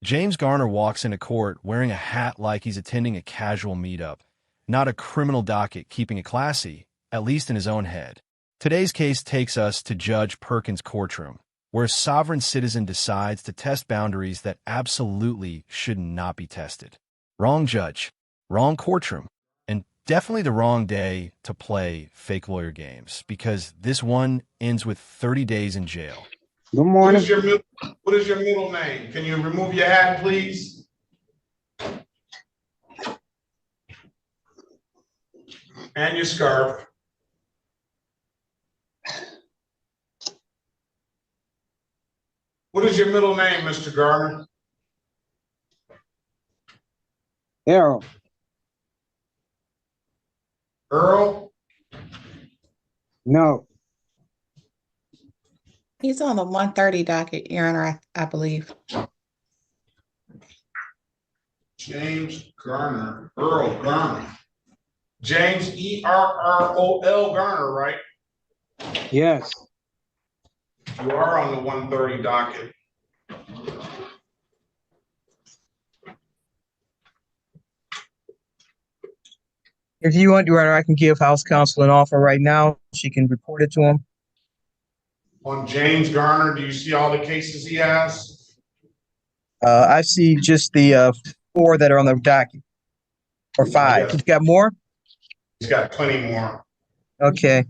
James Garner walks into court wearing a hat like he's attending a casual meetup, not a criminal docket keeping it classy, at least in his own head. Today's case takes us to Judge Perkins' courtroom, where a sovereign citizen decides to test boundaries that absolutely should not be tested. Wrong judge, wrong courtroom, and definitely the wrong day to play fake lawyer games, because this one ends with 30 days in jail. Good What morning. what is your middle name? Can you remove your hat, please? And your scarf. What is your middle name, Mr. Garner? Errol. Earl? No. He's on the 1:30 docket, Your Honor, I believe. James Garner. Earl Garner. James Errol Garner, right? Yes. You are on the 1:30 docket. If you want, Your Honor, I can give House Counsel an offer right now. She can report it to him. On James Garner, do you see all the cases he has? I see just the 4 that are on the docket, or 5. Yes. You've got more? He's got plenty more. Okay.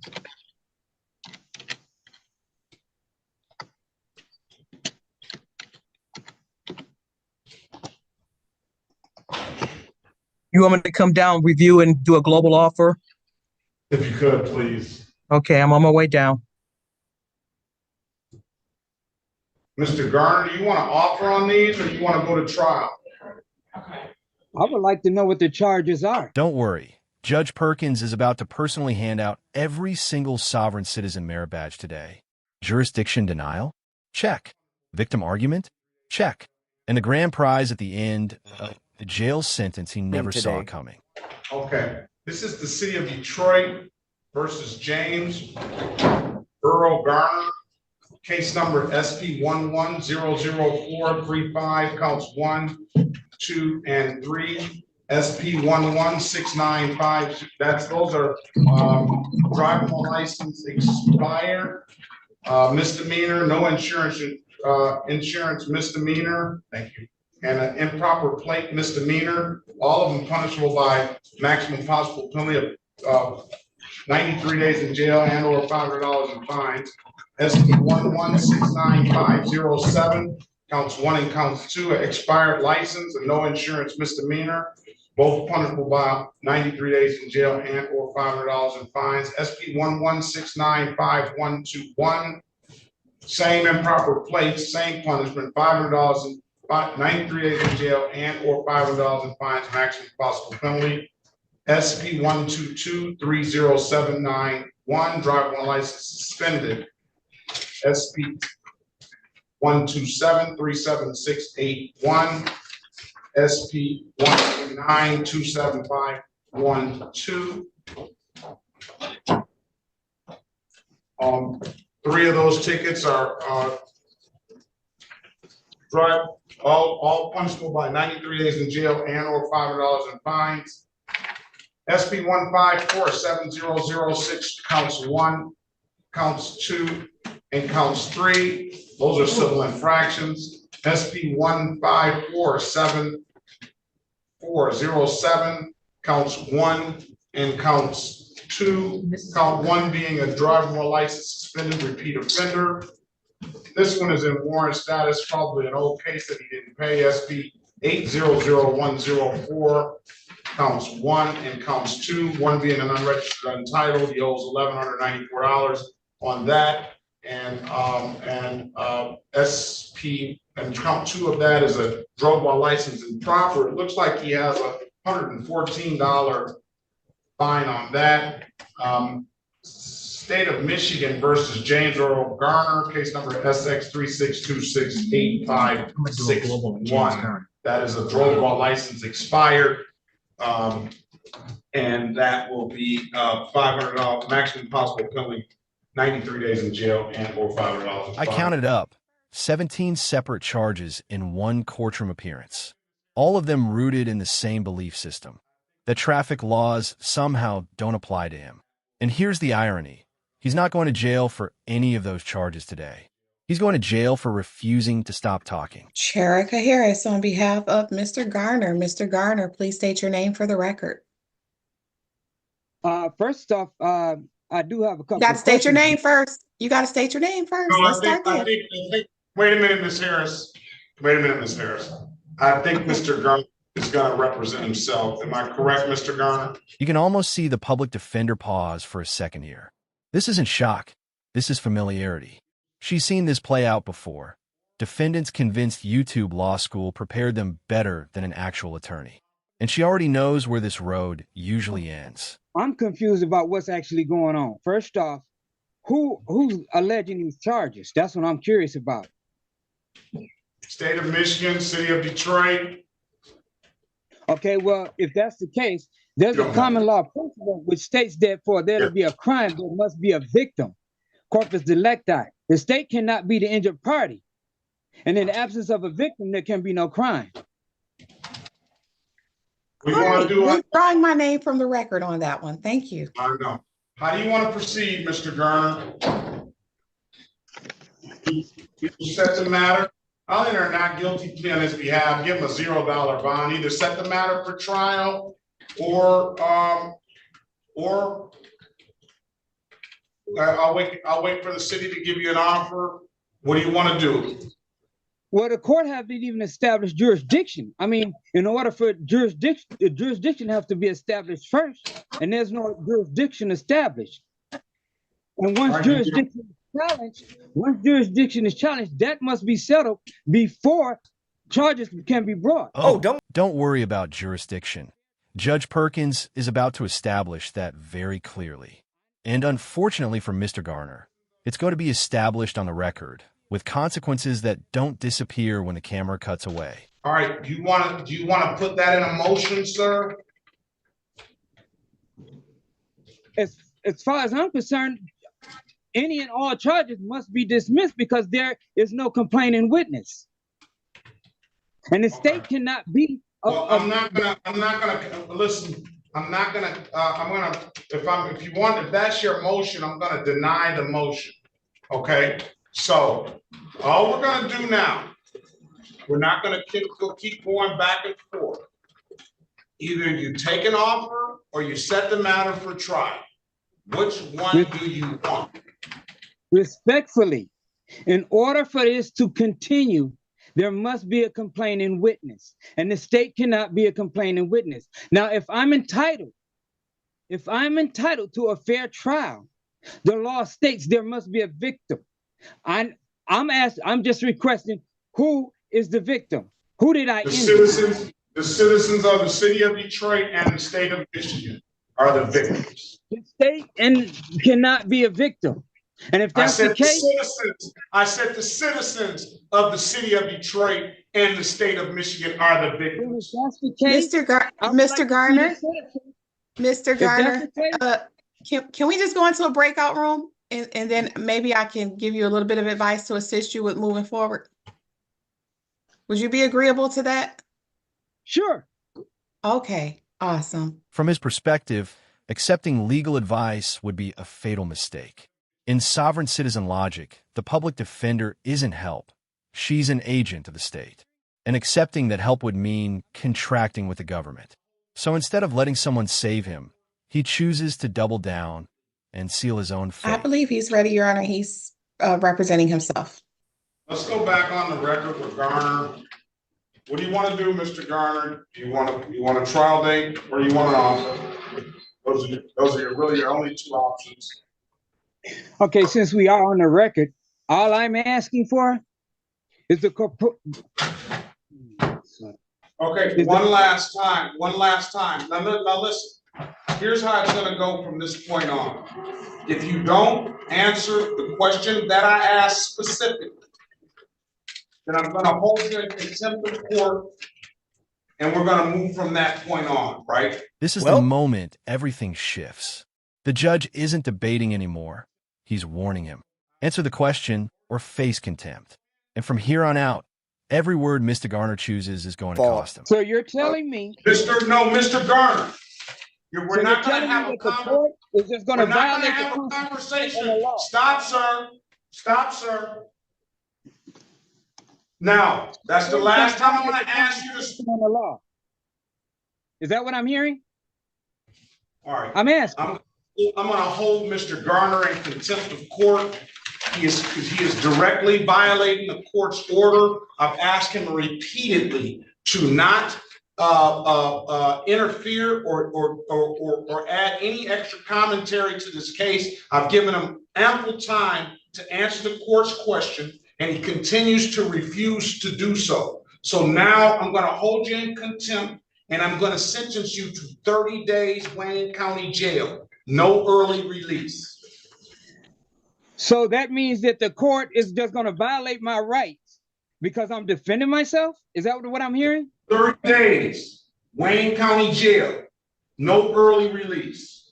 You want me to come down, review, and do a global offer? If you could, please. Okay, I'm on my way down. Mr. Garner, do you want to offer on these or you want to go to trial? I would like to know what the charges are. Don't worry. Judge Perkins is about to personally hand out every single sovereign citizen merit badge today. Jurisdiction denial? Check. Victim argument? Check. And the grand prize at the end, the jail sentence he never saw coming. Okay. This is the city of Detroit versus James Earl Garner. Case number SP 11004335, counts 1, 2, and 3. SP 11695. Those are driving license expired, misdemeanor, no insurance, insurance misdemeanor. Thank you. And an improper plate misdemeanor. All of them punishable by maximum possible penalty of 93 days in jail and or $500 in fines. SP 1169507, counts 1 and counts 2, expired license and no insurance misdemeanor, both punishable by 93 days in jail and or $500 in fines. SP 1169521, same improper plates, same punishment, $500 and 93 days in jail and or $500 in fines, maximum possible penalty. SP 1223079, driver one license suspended. SP 127-37681, SP 129-27512. 3 of those tickets are all punishable by 93 days in jail and or $500 in fines. SP 1547006, counts 1, counts 2, and counts 3. Those are civil infractions. SP 1547407, counts 1 and counts 2. Count 1 being a driver more license suspended repeat offender. This one is in warrant status, probably an old case that he didn't pay. SP 800104, counts 1 and counts 2. 1 being an unregistered untitled. He owes $1,194 on that. And SP and count 2 of that is a drug while licensed improper. It looks like he has a $114 fine on that. State of Michigan versus James Earl Garner, case number SX 36268561. That is a drug while license expired. And that will be $500 maximum possible penalty, 93 days in jail and or $500. I counted up 17 separate charges in one courtroom appearance, all of them rooted in the same belief system, that traffic laws somehow don't apply to him. And here's the irony. He's not going to jail for any of those charges today. He's going to jail for refusing to stop talking. Sherika Harris on behalf of Mr. Garner. Mr. Garner, please state your name for the record. First off, I do have a couple. You got to of state your questions. name first. You got to state your name first. No, Let's start there. wait a minute, Ms. Harris. Wait a minute, Ms. Harris. I think Mr. Garner is going to represent himself. Am I correct, Mr. Garner? You can almost see the public defender pause for a second here. This isn't shock. This is familiarity. She's seen this play out before. Defendants convinced YouTube law school prepared them better than an actual attorney. And she already knows where this road usually ends. I'm confused about what's actually going on. First off, who's alleging these charges? That's what I'm curious about. State of Michigan, City of Detroit. Okay, well, if that's the case, there's a common law principle which states that for there to be a crime, there must be a victim. Corpus delicti. The state cannot be the injured party. And in the absence of a victim, there can be no crime. We want to do it. Drawing my name from the record on that one. Thank you. I know. How do you want to proceed, Mr. Garner? You set the matter. I'll enter a not guilty plea on his behalf. Give him a $0 bond. Either set the matter for trial or I'll wait for the city to give you an offer. What do you want to do? Well, the court haven't even established jurisdiction. I mean, in order for jurisdiction has to be established first, and there's no jurisdiction established. And once jurisdiction is challenged, that must be settled before charges can be brought. Don't worry about jurisdiction. Judge Perkins is about to establish that very clearly. And unfortunately for Mr. Garner, it's going to be established on the record with consequences that don't disappear when the camera cuts away. All right, do you want to put that in a motion, sir? As far as I'm concerned, any and all charges must be dismissed because there is no complaining witness. And the state cannot be. I'm not gonna listen. If that's your motion, I'm gonna deny the motion. Okay. So all we're gonna do now, we're not gonna keep going back and forth. Either you take an offer or you set the matter for trial. Which one do you want? Respectfully, in order for this to continue, there must be a complaining witness, and the state cannot be a complaining witness. Now, if I'm entitled to a fair trial, the law states there must be a victim. I'm just requesting, who is the victim? Who did I injure? The citizens of the city of Detroit and the state of Michigan are the victims. The state cannot be a victim. And if that's the case, I said the citizens of the city of Detroit and the state of Michigan are the victims. if that's the case, Mr. Garner, can we just go into a breakout room and then maybe I can give you a little bit of advice to assist you with moving forward? Would you be agreeable to that? Sure. Okay, awesome. From his perspective, accepting legal advice would be a fatal mistake. In sovereign citizen logic, the public defender isn't help. She's an agent of the state. And accepting that help would mean contracting with the government. So instead of letting someone save him, he chooses to double down and seal his own fate. I believe he's ready, Your Honor. He's representing himself. Let's go back on the record with Garner. What do you want to do, Mr. Garner? Do you want a trial date or you want an offer? Those are really your only two options. Okay, since we are on the record, all I'm asking for is the Okay, one last time. Now listen, here's how it's gonna go from this point on. If you don't answer the question that I asked specifically, then I'm gonna hold you in contempt of court and we're gonna move from that point on, right? This is the moment everything shifts. The judge isn't debating anymore. He's warning him. Answer the question or face contempt. And from here on out, every word Mr. Garner chooses is going to cost him. So you're telling me, Mr. Garner, we're so not you're going to telling have me a that the court is just going we're to not going violate to have the a Constitution and the conversation. law? Stop, sir. Stop, sir. Now, that's the last time I'm going to ask you to. On the law. Is that what I'm hearing? All right. I'm asking. I'm going to hold Mr. Garner in contempt of court. He is directly violating the court's order. I've asked him repeatedly to not interfere or add any extra commentary to this case. I've given him ample time to answer the court's question, and he continues to refuse to do so. So now I'm going to hold you in contempt, and I'm going to sentence you to 30 days Wayne County Jail, no early release. So that means that the court is just going to violate my rights because I'm defending myself? Is that what I'm hearing? 30 days, Wayne County Jail, no early release.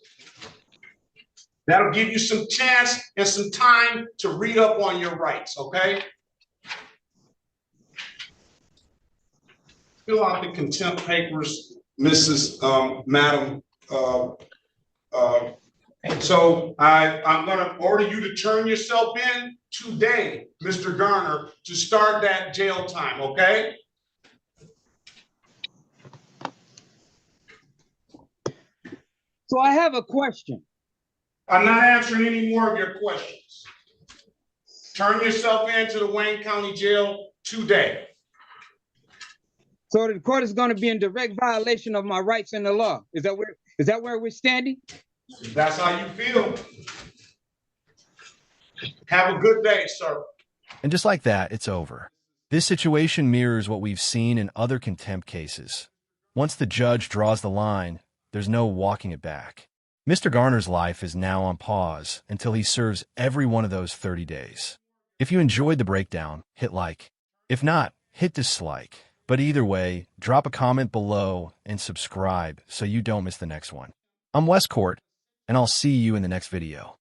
That'll give you some chance and some time to read up on your rights, okay? Fill out the contempt papers, Madam. So I'm going to order you to turn yourself in today, Mr. Garner, to start that jail time, okay? So I have a question. I'm not answering any more of your questions. Turn yourself in to the Wayne County Jail today. So the court is going to be in direct violation of my rights in the law. Is that where we're standing? If that's how you feel. Have a good day, sir. And just like that, it's over. This situation mirrors what we've seen in other contempt cases. Once the judge draws the line, there's no walking it back. Mr. Garner's life is now on pause until he serves every one of those 30 days. If you enjoyed the breakdown, hit like. If not, hit dislike. But either way, drop a comment below and subscribe so you don't miss the next one. I'm Westcourt, and I'll see you in the next video.